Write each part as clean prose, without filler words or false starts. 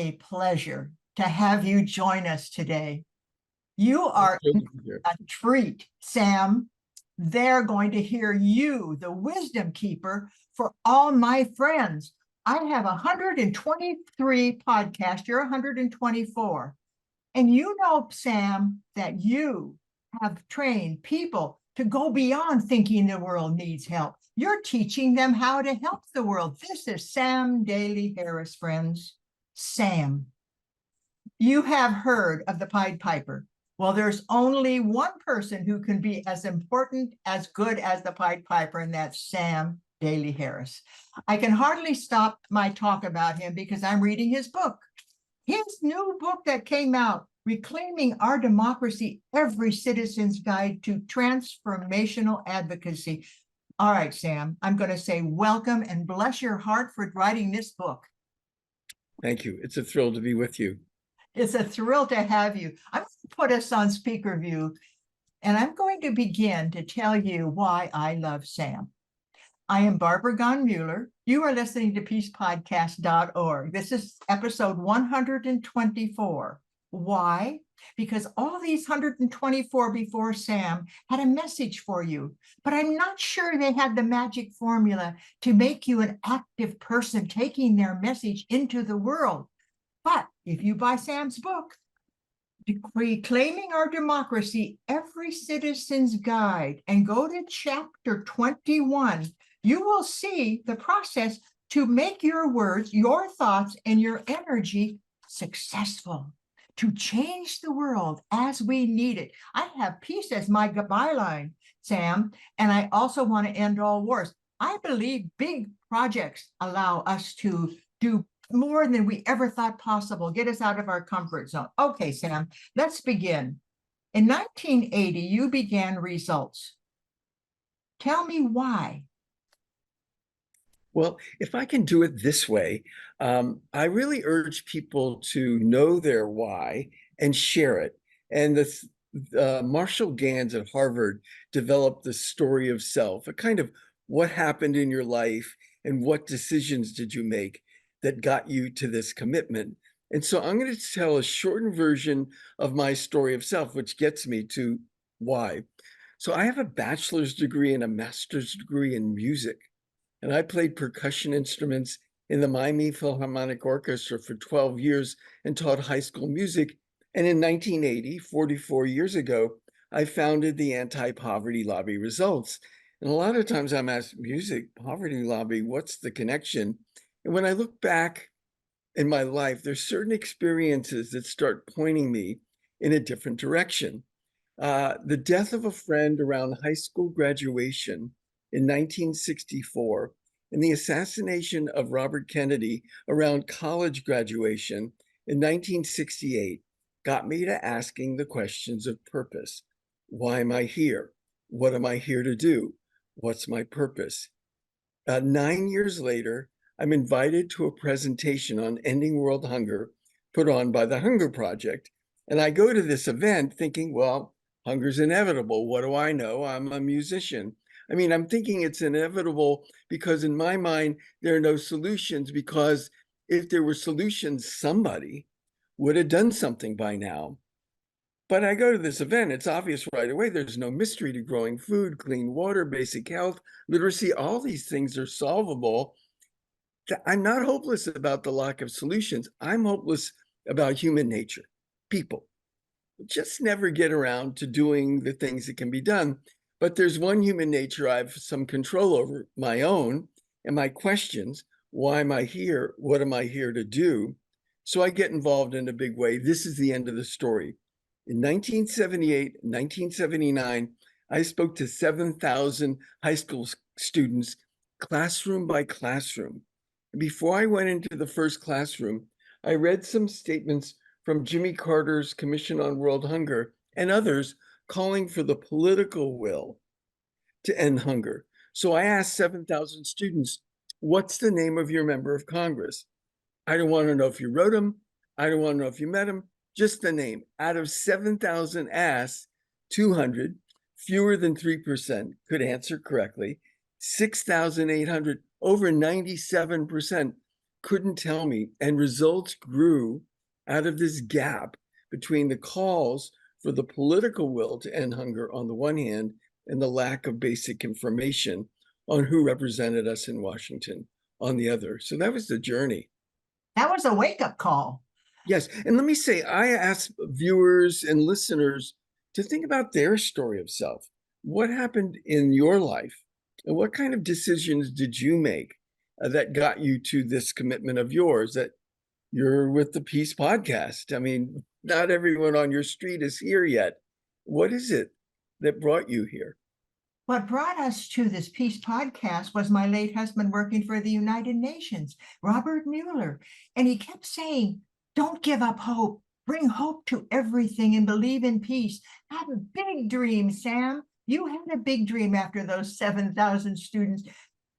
a pleasure to have you join us today. You are a treat, Sam. They're going to hear you, the wisdom keeper, for all my friends. I have 123 podcasts. You're 124. And you know, Sam, that you have trained people to go beyond thinking the world needs help. You're teaching them how to help the world. This is Sam Daley Harris, friends. Sam, you have heard of the Pied Piper. Well, there's only one person who can be as important, as good as the Pied Piper, and that's Sam Daley Harris. I can hardly stop my talk about him because I'm reading his book. His new book that came out, Reclaiming Our Democracy, Every Citizen's Guide to Transformational Advocacy. All right, Sam, I'm going to say welcome and bless your heart for writing this book. Thank you. It's a thrill to be with you. It's a thrill to have you. I'm going to put us on speaker view, and I'm going to begin to tell you why I love Sam. I am Barbara Gunn-Mueller. You are listening to peacepodcast.org. This is episode 124. Why? Because all these 124 before Sam had a message for you, but I'm not sure they had the magic formula to make you an active person taking their message into the world. But if you buy Sam's book, Reclaiming Our Democracy, Every Citizen's Guide, and go to chapter 21, you will see the process to make your words, your thoughts, and your energy successful, to change the world as we need it. I have peace as my byline, Sam, and I also want to end all wars. I believe big projects allow us to do more than we ever thought possible, get us out of our comfort zone. Okay, Sam, let's begin. In 1980, you began Results. Tell me why. Well, if I can do it this way, I really urge people to know their why and share it. And Marshall Gans at Harvard developed the story of self, a kind of what happened in your life and what decisions did you make that got you to this commitment. And so I'm going to tell a shortened version of my story of self, which gets me to why. So I have a bachelor's degree and a master's degree in music. And I played percussion instruments in the Miami Philharmonic Orchestra for 12 years and taught high school music. And in 1980, 44 years ago, I founded the Anti-Poverty Lobby Results. And a lot of times I'm asked, music, poverty lobby, what's the connection? And when I look back in my life, there's certain experiences that start pointing me in a different direction. The death of a friend around high school graduation in 1964 and the assassination of Robert Kennedy around college graduation in 1968 got me to asking the questions of purpose. Why am I here? What am I here to do? What's my purpose? 9 years later, I'm invited to a presentation on ending world hunger put on by the Hunger Project. And I go to this event thinking, well, hunger's inevitable. What do I know? I'm a musician. I mean, I'm thinking it's inevitable because in my mind, there are no solutions, because if there were solutions, somebody would have done something by now. But I go to this event, it's obvious right away, there's no mystery to growing food, clean water, basic health, literacy, all these things are solvable. I'm not hopeless about the lack of solutions. I'm hopeless about human nature, people. Just never get around to doing the things that can be done. But there's one human nature I have some control over, my own, and my questions. Why am I here? What am I here to do? So I get involved in a big way. This is the end of the story. In 1978, 1979, I spoke to 7,000 high school students, classroom by classroom. Before I went into the first classroom, I read some statements from Jimmy Carter's Commission on World Hunger and others calling for the political will to end hunger. So I asked 7,000 students, what's the name of your member of Congress? I don't want to know if you wrote him. I don't want to know if you met him, just the name. Out of 7,000 asked, 200, fewer than 3%, could answer correctly. 6,800, over 97%, couldn't tell me. And results grew out of this gap between the calls for the political will to end hunger on the one hand and the lack of basic information on who represented us in Washington on the other. So that was the journey. That was a wake-up call. Yes. And let me say, I ask viewers and listeners to think about their story of self. What happened in your life? And what kind of decisions did you make that got you to this commitment of yours that you're with the Peace Podcast? I mean, not everyone on your street is here yet. What is it that brought you here? What brought us to this Peace Podcast was my late husband working for the United Nations, Robert Mueller. And he kept saying, don't give up hope. Bring hope to everything and believe in peace. Have a big dream, Sam. You had a big dream after those 7,000 students.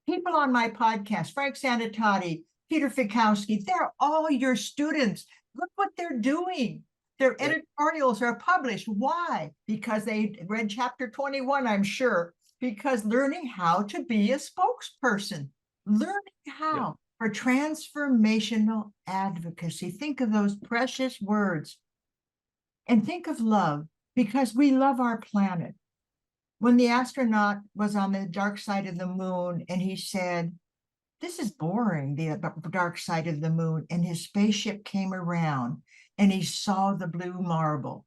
People on my podcast, Frank Sanitati, Peter Fikowski, they're all your students. Look what they're doing. Their editorials are published. Why? Because they read chapter 21, I'm sure. Because learning how to be a spokesperson, learning how for transformational advocacy. Think of those precious words. And think of love, because we love our planet. When the astronaut was on the dark side of the moon and he said, this is boring, the dark side of the moon, and his spaceship came around and he saw the blue marble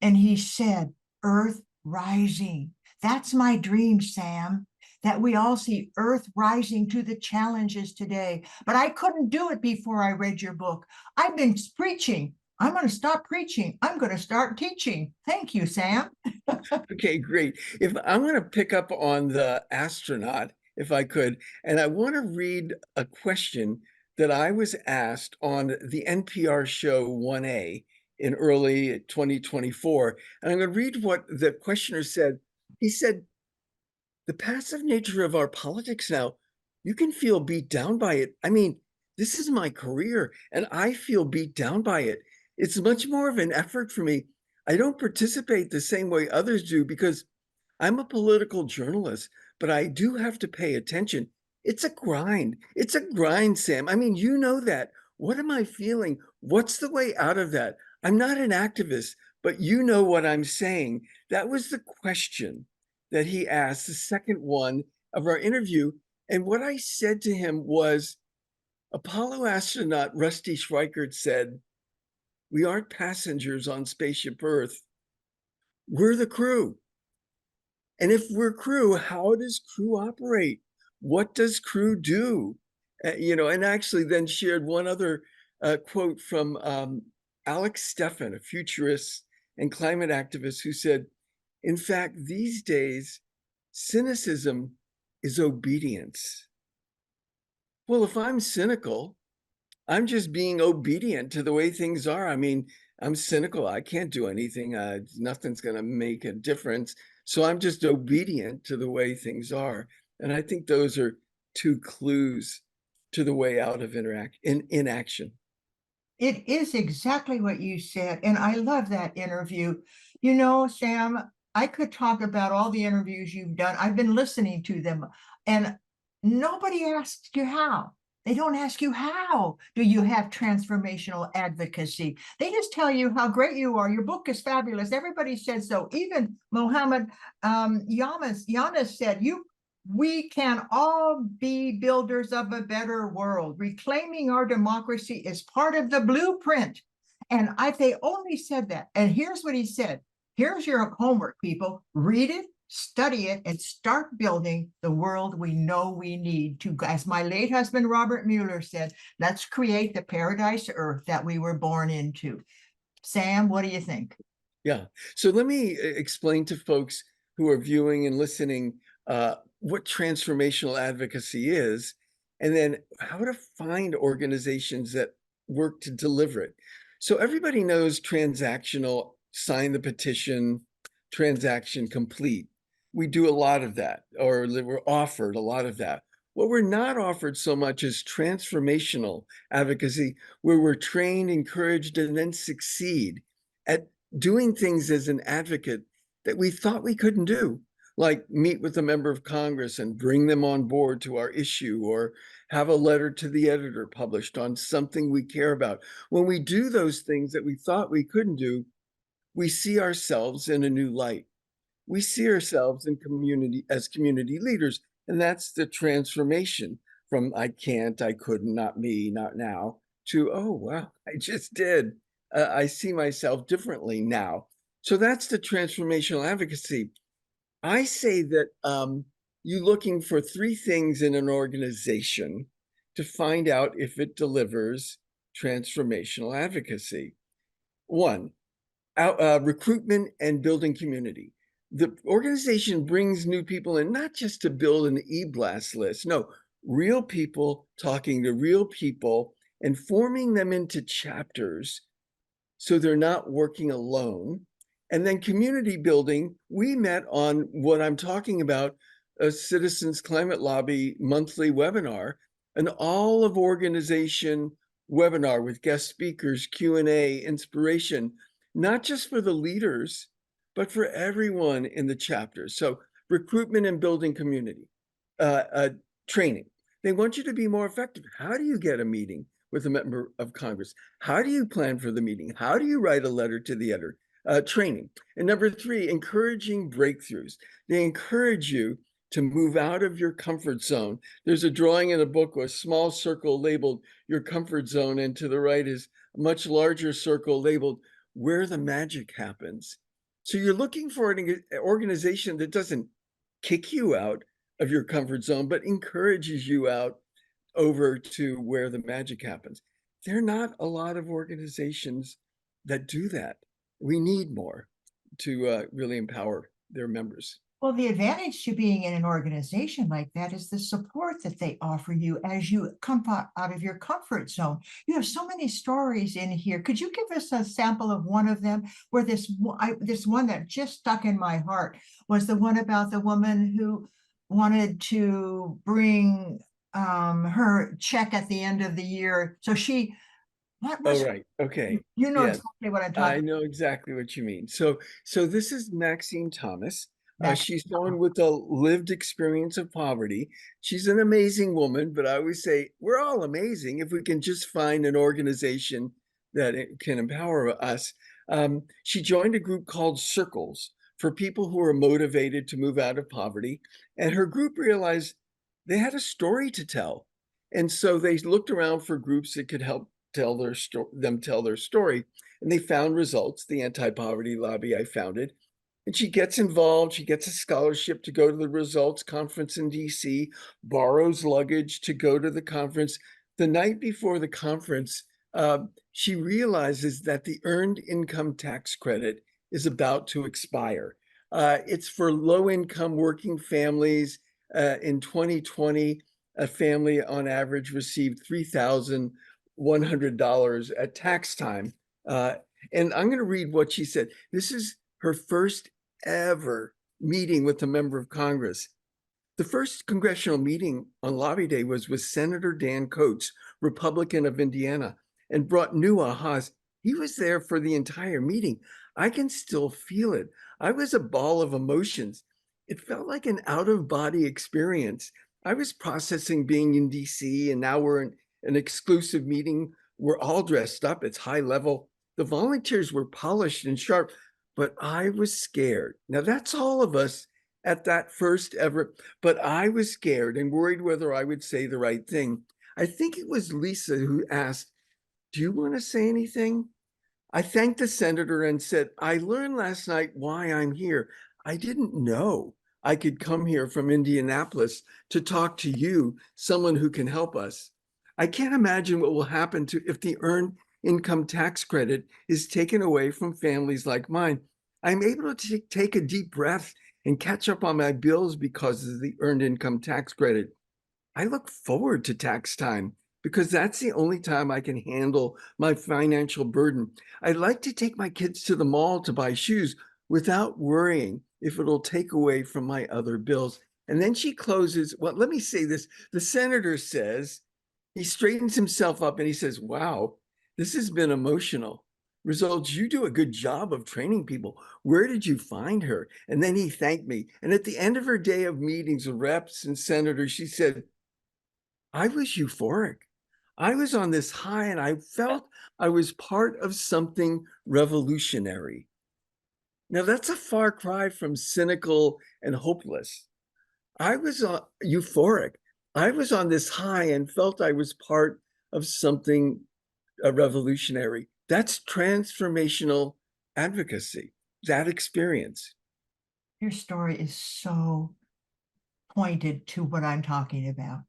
and he said, Earth rising. That's my dream, Sam, that we all see Earth rising to the challenges today. But I couldn't do it before I read your book. I've been preaching. I'm going to stop preaching. I'm going to start teaching. Thank you, Sam. Okay, great. If I'm going to pick up on the astronaut, if I could, and I want to read a question that I was asked on the NPR show 1A in early 2024. And I'm going to read what the questioner said. He said, the passive nature of our politics now, you can feel beat down by it. I mean, this is my career and I feel beat down by it. It's much more of an effort for me. I don't participate the same way others do because I'm a political journalist, but I do have to pay attention. It's a grind. It's a grind, Sam. I mean, you know that. What am I feeling? What's the way out of that? I'm not an activist, but you know what I'm saying. That was the question that he asked, the second one of our interview. And what I said to him was, Apollo astronaut Rusty Schweikert said, we aren't passengers on Spaceship Earth. We're the crew. And if we're crew, how does crew operate? What does crew do? And actually then shared one other quote from Alex Steffen, a futurist and climate activist, who said, in fact, these days, cynicism is obedience. Well, if I'm cynical, I'm just being obedient to the way things are. I mean, I'm cynical. I can't do anything. Nothing's going to make a difference. So I'm just obedient to the way things are. And I think those are two clues to the way out of inaction. It is exactly what you said. And I love that interview. You know, Sam, I could talk about all the interviews you've done. I've been listening to them, and nobody asks you how. They don't ask you how do you have transformational advocacy. They just tell you how great you are. Your book is fabulous. Everybody said so. Even Mohammed Yanis said, we can all be builders of a better world. Reclaiming our democracy is part of the blueprint. And they only said that. And here's what he said. Here's your homework, people. Read it, study it, and start building the world we know we need to. As my late husband, Robert Mueller, said, let's create the paradise Earth that we were born into. Sam, what do you think? Yeah. So let me explain to folks who are viewing and listening what transformational advocacy is, and then how to find organizations that work to deliver it. So everybody knows transactional, sign the petition, transaction complete. We do a lot of that, or we're offered a lot of that. What we're not offered so much is transformational advocacy, where we're trained, encouraged, and then succeed at doing things as an advocate that we thought we couldn't do. like meet with a member of Congress and bring them on board to our issue, or have a letter to the editor published on something we care about. When we do those things that we thought we couldn't do, we see ourselves in a new light. We see ourselves in community as community leaders, and that's the transformation from I can't, I couldn't, not me, not now, to oh wow, I just did. I see myself differently now. So that's the transformational advocacy. I say that you're looking for three things in an organization to find out if it delivers transformational advocacy. One, recruitment and building community. The organization brings new people in, not just to build an e-blast list. No, real people talking to real people and forming them into chapters so they're not working alone. And then community building, we met on what I'm talking about, a Citizens Climate Lobby monthly webinar, an all of organization webinar with guest speakers, Q&A, inspiration, not just for the leaders, but for everyone in the chapters. So recruitment and building community, training. They want you to be more effective. How do you get a meeting with a member of Congress? How do you plan for the meeting? How do you write a letter to the editor? Training. And number three, encouraging breakthroughs. They encourage you to move out of your comfort zone. There's a drawing in a book, a small circle labeled your comfort zone, and to the right is a much larger circle labeled where the magic happens. So you're looking for an organization that doesn't kick you out of your comfort zone, but encourages you out over to where the magic happens. There are not a lot of organizations that do that. We need more to really empower their members. Well, the advantage to being in an organization like that is the support that they offer you as you come out of your comfort zone. You have so many stories in here. Could you give us a sample of one of them where this one that just stuck in my heart was the one about the woman who wanted to bring her check at the end of the year. So what Oh, was, right. Okay. you know Yes, exactly what I'm I talking know exactly what you mean. So this is Maxine Thomas. about. She's someone with a lived experience of poverty. She's an amazing woman, but I always say we're all amazing if we can just find an organization that can empower us. She joined a group called Circles for people who are motivated to move out of poverty, and her group realized they had a story to tell, and so they looked around for groups that could help tell their story, and they found Results, the anti-poverty lobby I founded. And she gets involved. She gets a scholarship to go to the Results conference in DC, borrows luggage to go to the conference. The night before the conference, she realizes that the earned income tax credit is about to expire. It's for low-income working families. In 2020, a family on average received $3,100 at tax time. And I'm going to read what she said. This is her first ever meeting with a member of Congress. The first congressional meeting on Lobby Day was with Senator Dan Coates, Republican of Indiana, and brought new ahas. He was there for the entire meeting. I can still feel it. I was a ball of emotions. It felt like an out-of-body experience. I was processing being in DC, and now we're in an exclusive meeting. We're all dressed up. It's high level. The volunteers were polished and sharp, but I was scared. Now, that's all of us at that first ever, but I was scared and worried whether I would say the right thing. I think it was Lisa who asked, "Do you want to say anything?" I thanked the senator and said, "I learned last night why I'm here. I didn't know I could come here from Indianapolis to talk to you, someone who can help us. I can't imagine what will happen to if the earned income tax credit is taken away from families like mine. I'm able to take a deep breath and catch up on my bills because of the earned income tax credit. I look forward to tax time because that's the only time I can handle my financial burden. I'd like to take my kids to the mall to buy shoes without worrying if it'll take away from my other bills." And then she closes. Well, let me say this. The senator says, he straightens himself up and he says, "Wow, this has been emotional. Results, you do a good job of training people. Where did you find her? And then he thanked me. And at the end of her day of meetings with reps and senators, she said, I was euphoric. I was on this high and I felt I was part of something revolutionary. Now, that's a far cry from cynical and hopeless. I was euphoric. I was on this high and felt I was part of something revolutionary. That's transformational advocacy, that experience. Your story is so pointed to what I'm talking about.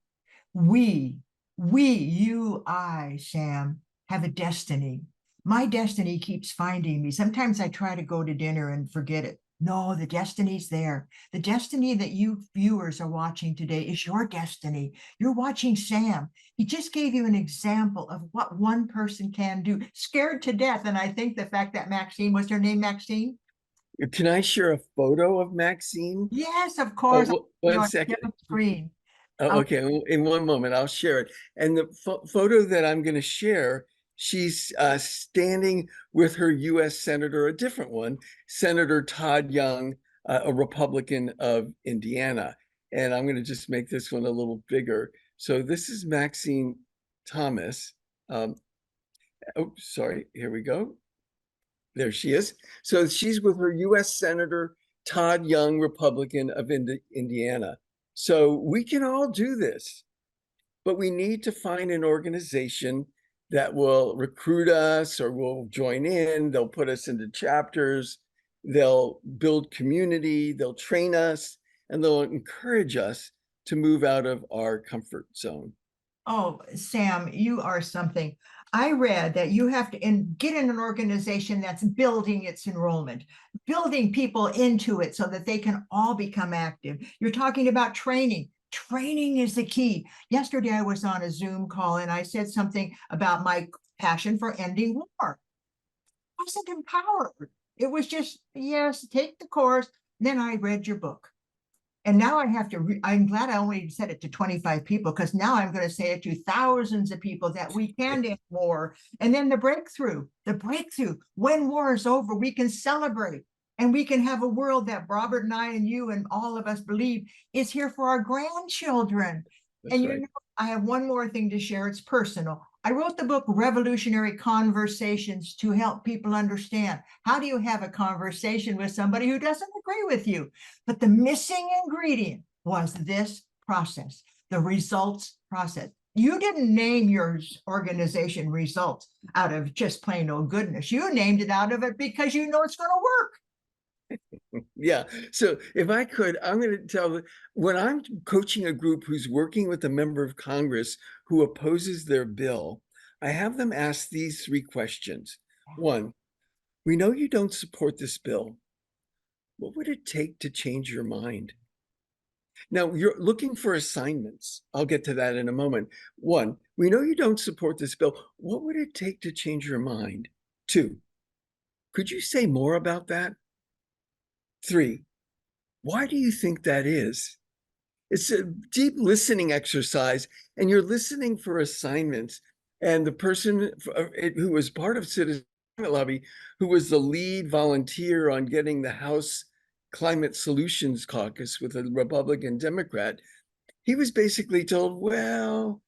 We, you, I, Sam, have a destiny. My destiny keeps finding me. Sometimes I try to go to dinner and forget it. No, the destiny's there. The destiny that you viewers are watching today is your destiny. You're watching Sam. He just gave you an example of what one person can do, scared to death. And I think the fact that Maxine, was her name Maxine? Can I share a photo of Maxine? Yes, of course. One On second. the screen. Okay, in one moment, I'll share it. And the photo that I'm going to share, she's standing with her US Senator, a different one, Senator Todd Young, a Republican of Indiana. And I'm going to just make this one a little bigger. So this is Maxine Thomas. Oh, sorry, here we go. There she is. So she's with her US Senator Todd Young, Republican of Indiana. So we can all do this, but we need to find an organization that will recruit us or will join in. They'll put us into chapters. They'll build community. They'll train us and they'll encourage us to move out of our comfort zone. Oh, Sam, you are something. I read that you have to get in an organization that's building its enrollment, building people into it so that they can all become active. You're talking about training. Training is the key. Yesterday, I was on a Zoom call and I said something about my passion for ending war. I wasn't empowered. It was just, yes, take the course. Then I read your book. And now I have to, I'm glad I only said it to 25 people because now I'm going to say it to thousands of people that we can end war. And then the breakthrough, when war is over, we can celebrate and we can have a world that Robert and I and you and all of us believe is here for our grandchildren. That's And right. you know, I have one more thing to share. It's personal. I wrote the book Revolutionary Conversations to help people understand how do you have a conversation with somebody who doesn't agree with you. But the missing ingredient was this process, the results process. You didn't name your organization results out of just plain old goodness. You named it out of it because you know it's going to work. Yeah. So if I could, I'm going to tell when I'm coaching a group who's working with a member of Congress who opposes their bill, I have them ask these three questions. One, we know you don't support this bill. What would it take to change your mind? Now, you're looking for assignments. I'll get to that in a moment. One, we know you don't support this bill. What would it take to change your mind? Two, could you say more about that? Three, why do you think that is? It's a deep listening exercise, and you're listening for assignments. And the person who was part of Citizen Climate Lobby, who was the lead volunteer on getting the House Climate Solutions Caucus with a Republican Democrat, he was basically told, well,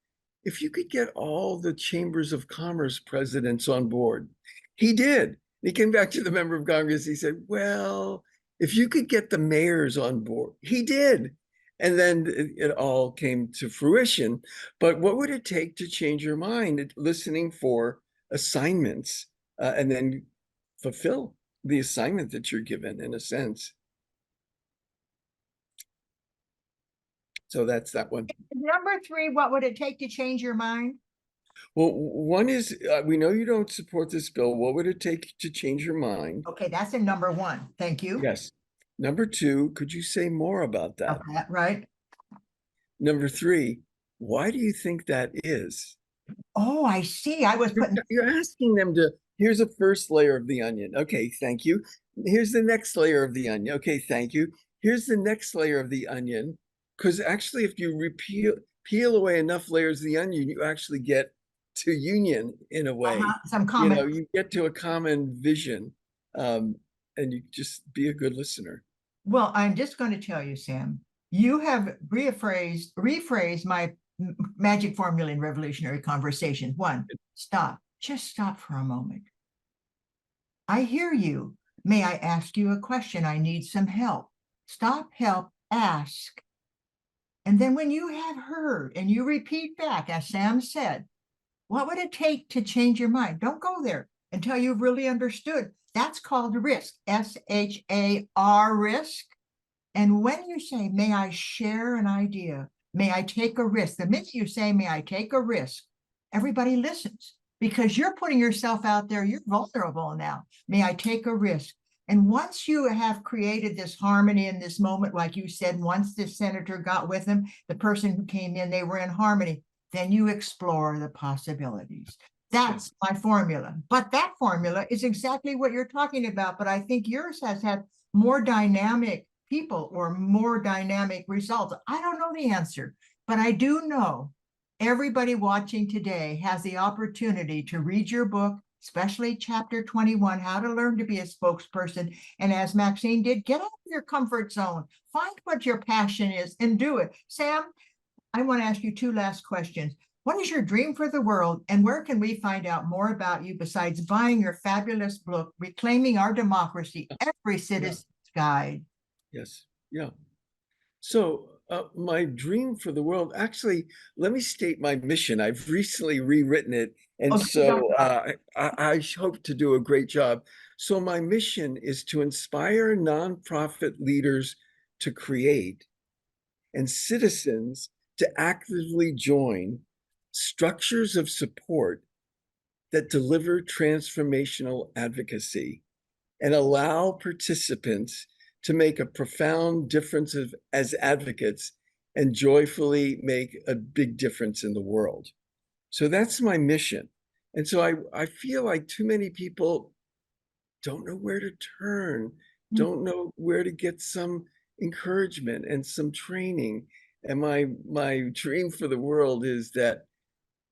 if you could get all the chambers of commerce presidents on board. He did. He came back to the member of Congress. He said, well, if you could get the mayors on board. He did. And then it all came to fruition. But what would it take to change your mind? Listening for assignments and then fulfill the assignment that you're given, in a sense. So that's that one. Number three, what would it take to change your mind? Well, one is we know you don't support this bill. What would it take to change your mind? Okay, that's in number one. Thank you. Yes. Number two, could you say more about that? Okay, right. Number three, why do you think that is? Oh, I see. I was putting You're asking them to, here's a first layer of the onion. Okay, thank you. Here's the next layer of the onion. Okay, thank you. Here's the next layer of the onion. Because actually, if you peel away enough layers of the onion, you actually get to union in a way. Some comment. You get to a common vision, and you just be a good listener. Well, I'm just going to tell you, Sam, you have rephrased my magic formula in revolutionary conversation. One, stop. Just stop for a moment. I hear you. May I ask you a question? I need some help. Stop, help, ask. And then when you have heard and you repeat back, as Sam said, what would it take to change your mind? Don't go there until you've really understood. That's called risk, SHAR, risk. And when you say, may I share an idea? May I take a risk? The minute you say, may I take a risk, everybody listens because you're putting yourself out there. You're vulnerable now. May I take a risk? And once you have created this harmony in this moment, like you said, once the senator got with him, the person who came in, they were in harmony, then you explore the possibilities. That's my formula. But that formula is exactly what you're talking about. But I think yours has had more dynamic people or more dynamic results. I don't know the answer, but I do know everybody watching today has the opportunity to read your book, especially chapter 21, How to Learn to Be a Spokesperson. And as Maxine did, get out of your comfort zone, find what your passion is and do it. Sam, I want to ask you two last questions. What is your dream for the world, and where can we find out more about you besides buying your fabulous book, Reclaiming Our Democracy, Every Citizen's Guide? Yes. Yeah. So my dream for the world, actually, let me state my mission. I've recently rewritten it. And so I hope to do a great job. So my mission is to inspire nonprofit leaders to create and citizens to actively join structures of support that deliver transformational advocacy and allow participants to make a profound difference as advocates and joyfully make a big difference in the world. So that's my mission. And so I feel like too many people don't know where to turn, don't know where to get some encouragement and some training. And my dream for the world is that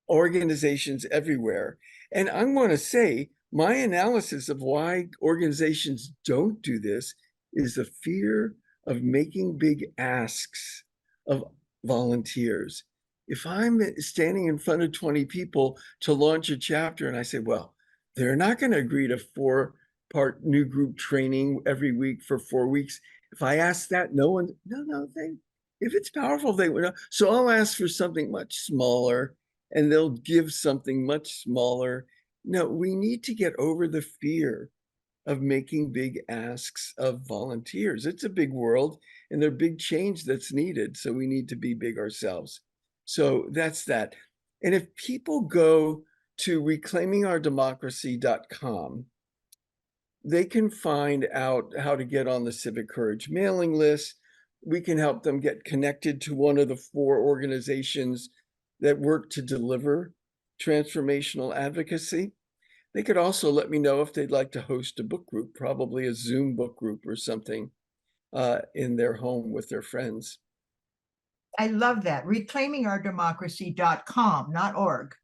organizations everywhere, and I'm going to say my analysis of why organizations don't do this is the fear of making big asks of volunteers. If I'm standing in front of 20 people to launch a chapter and I say, well, they're not going to agree to 4-part new group training every week for 4 weeks. If I ask that, no, if it's powerful, they would. So I'll ask for something much smaller and they'll give something much smaller. No, we need to get over the fear of making big asks of volunteers. It's a big world and there's big change that's needed. So we need to be big ourselves. So that's that. And if people go to reclaimingourdemocracy.com, they can find out how to get on the Civic Courage mailing list. We can help them get connected to one of the 4 organizations that work to deliver transformational advocacy. They could also let me know if they'd like to host a book group, probably a Zoom book group or something in their home with their friends. I love that. Reclaimingourdemocracy.com, not org.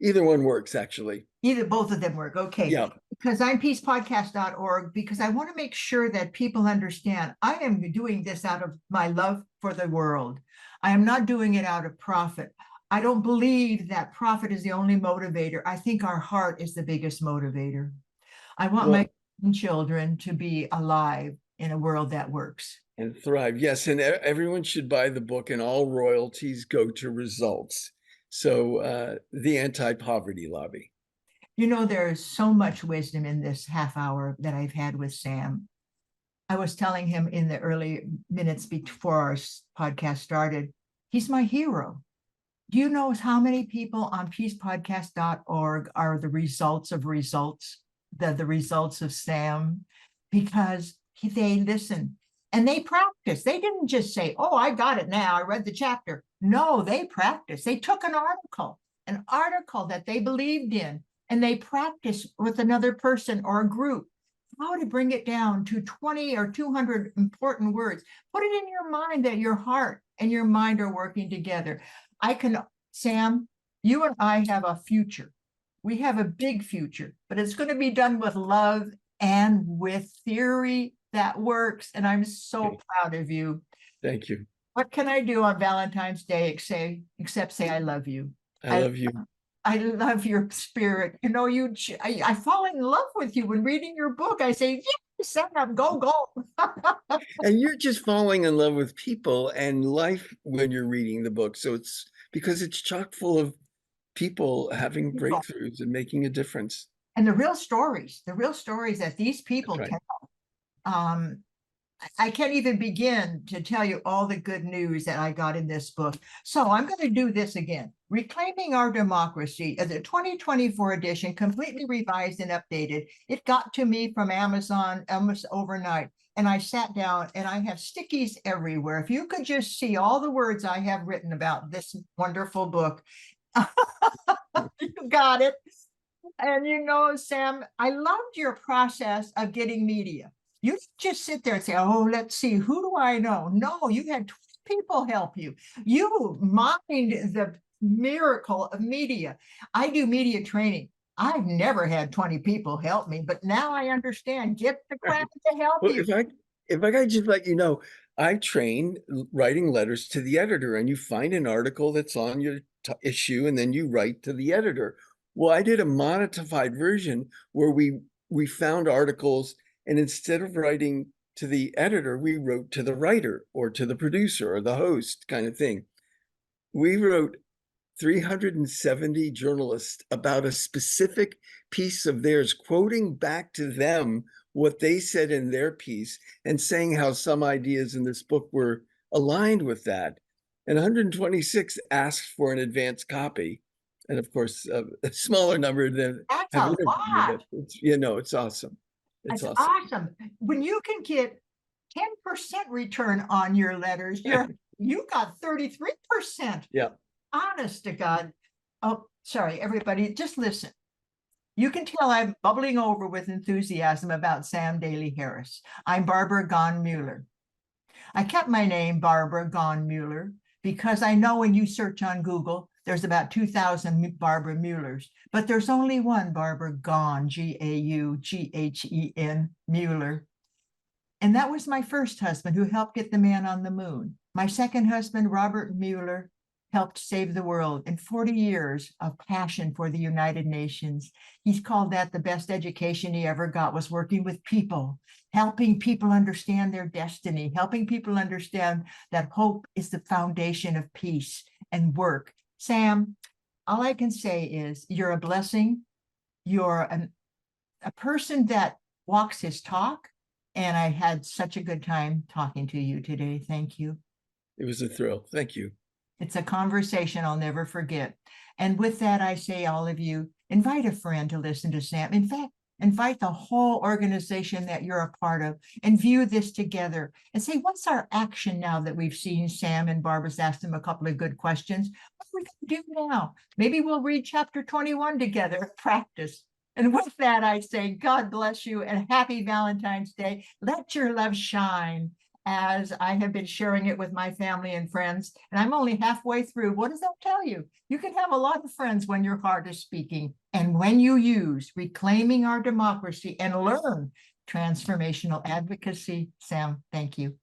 Either one works, actually. Both of them work. Okay. Yeah. Because I'm peacepodcast.org, because I want to make sure that people understand I am doing this out of my love for the world. I am not doing it out of profit. I don't believe that profit is the only motivator. I think our heart is the biggest motivator. I want my children to be alive in a world that works. And thrive. Yes. And everyone should buy the book, and all royalties go to results. So the Anti-Poverty Lobby. You know, there's so much wisdom in this half hour that I've had with Sam. I was telling him in the early minutes before our podcast started, he's my hero. Do you know how many people on peacepodcast.org are the results of results, the results of Sam? Because they listen and they practice. They didn't just say, oh, I got it now, I read the chapter. No, they practiced. They took an article that they believed in, and they practiced with another person or a group how to bring it down to 20 or 200 important words. Put it in your mind that your heart and your mind are working together. Sam, You and I have a future. We have a big future, but it's going to be done with love and with theory that works. And I'm so proud of you. Thank you. What can I do on Valentine's Day except say I love you? I love you. I love your spirit. You know, I fall in love with you when reading your book. I say, yes, Sam, go, go. And you're just falling in love with people and life when you're reading the book. So it's because it's chock full of people having breakthroughs and making a difference. And the real stories that these people That's right. tell. I can't even begin to tell you all the good news that I got in this book. So I'm going to do this again. Reclaiming Our Democracy, the 2024 edition, completely revised and updated. It got to me from Amazon almost overnight. And I sat down and I have stickies everywhere. If you could just see all the words I have written about this wonderful book, you got it. And you know, Sam, I loved your process of getting media. You didn't just sit there and say, oh, let's see, who do I know? No, you had 20 people help you. You mined the miracle of media. I do media training. I've never had 20 people help me, but now I understand. Get the crowd to help Well, you. if I could just let you know, I train writing letters to the editor, and you find an article that's on your issue, and then you write to the editor. Well, I did a modified version where we found articles, and instead of writing to the editor, we wrote to the writer or to the producer or the host kind of thing. We wrote 370 journalists about a specific piece of theirs, quoting back to them what they said in their piece and saying how some ideas in this book were aligned with that. And 126 asked for an advance copy. And of course, a smaller number than That's have a interviewed lot. it. It's, you know, it's awesome. It's That's awesome. awesome. When you can get 10% return on your letters, you got 33%. Yeah. Honest to God. Oh, sorry, everybody, just listen. You can tell I'm bubbling over with enthusiasm about Sam Daley Harris. I'm Barbara Gone Mueller. I kept my name Barbara Gone Mueller because I know when you search on Google, there's about 2,000 Barbara Muellers, but there's only one Barbara Gone, Gaughen, Mueller. And that was my first husband who helped get the man on the moon. My second husband, Robert Mueller, helped save the world in 40 years of passion for the United Nations. He's called that the best education he ever got, was working with people, helping people understand their destiny, helping people understand that hope is the foundation of peace and work. Sam, all I can say is you're a blessing. You're a person that walks his talk. And I had such a good time talking to you today. Thank you. It was a thrill. Thank you. It's a conversation I'll never forget. And with that, I say, all of you, invite a friend to listen to Sam. In fact, invite the whole organization that you're a part of and view this together and say, what's our action now that we've seen Sam and Barbara's asked them a couple of good questions? What are we going to do now? Maybe we'll read chapter 21 together, practice. And with that, I say, God bless you and happy Valentine's Day. Let your love shine, as I have been sharing it with my family and friends. And I'm only halfway through. What does that tell you? You can have a lot of friends when your heart is speaking. And when you use Reclaiming Our Democracy and learn transformational advocacy. Sam, thank you.